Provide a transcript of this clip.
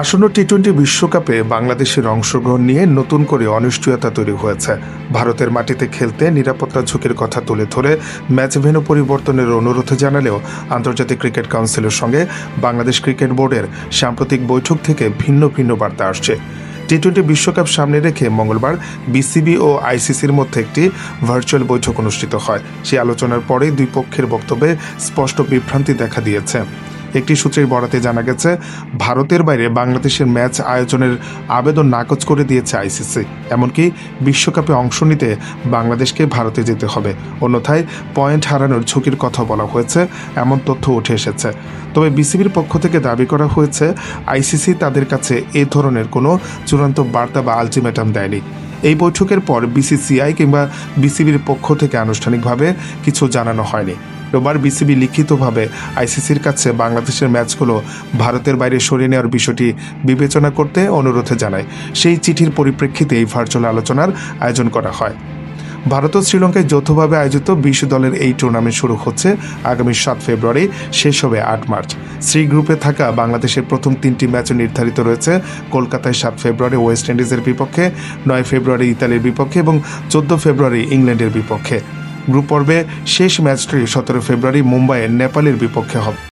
আসন্ন টি-20 বিশ্বকাপে বাংলাদেশের অংশগ্রহণ নিয়ে নতুন করে অনিশ্চয়তা তৈরি হয়েছে। ভারতের মাটিতে খেলতে নিরাপত্তা ঝুঁকির কথা তুলে ধরে ম্যাচ ভেন্যু পরিবর্তনের অনুরোধ জানালেও আন্তর্জাতিক ক্রিকেট কাউন্সিলের সঙ্গে বাংলাদেশ ক্রিকেট বোর্ডের সাম্প্রতিক বৈঠক থেকে ভিন্ন ভিন্ন বার্তা আসছে। টি-20 বিশ্বকাপ সামনে রেখে মঙ্গলবার বিসিবি ও আইসিসির মধ্যে একটি ভার্চুয়াল বৈঠক অনুষ্ঠিত হয়। সেই আলোচনার পরে দুই পক্ষের বক্তব্যে স্পষ্ট বিভ্রান্তি দেখা দিয়েছে। একটি সূত্রের বরাতে জানা গেছে, ভারতের বাইরে বাংলাদেশের ম্যাচ আয়োজনের আবেদন নাকচ করে দিয়েছে আইসিসি। এমনকি বিশ্বকাপে অংশ নিতে বাংলাদেশকে ভারতে যেতে হবে, অন্যথায় পয়েন্ট হারানোর ঝুঁকির কথা বলা হয়েছে, এমন তথ্য উঠে এসেছে। তবে বিসিবির পক্ষ থেকে দাবি করা হয়েছে, আইসিসি তাদের কাছে এ ধরনের কোনো চূড়ান্ত বার্তা বা আলটিমেটাম দেয়নি। এই বৈঠকের পর বিসিসিআই কিংবা বিসিবির পক্ষ থেকে আনুষ্ঠানিকভাবে কিছু জানানো হয়নি। রোববার বিসিবি লিখিতভাবে আইসিসির কাছে বাংলাদেশের ম্যাচগুলো ভারতের বাইরে সরিয়ে নেওয়ার বিষয়টি বিবেচনা করতে অনুরোধ জানায়। সেই চিঠির পরিপ্রেক্ষিতে এই ভার্চুয়াল আলোচনার আয়োজন করা হয়। ভারত ও শ্রীলঙ্কায় যৌথভাবে আয়োজিত 20 দলের এই টুর্নামেন্ট শুরু হচ্ছে আগামী 7 ফেব্রুয়ারি, শেষ হবে 8 মার্চ। সি গ্রুপে থাকা বাংলাদেশের প্রথম 3টি ম্যাচ নির্ধারিত রয়েছে কলকাতায় 7 ফেব্রুয়ারি ওয়েস্ট ইন্ডিজের বিপক্ষে, 9 ফেব্রুয়ারি ইতালির বিপক্ষে এবং 14 ফেব্রুয়ারি ইংল্যান্ডের বিপক্ষে। গ্রুপ পর্বে শেষ ম্যাচটি 17 ফেব্রুয়ারি মুম্বাইয়ে নেপালের বিপক্ষে হবে।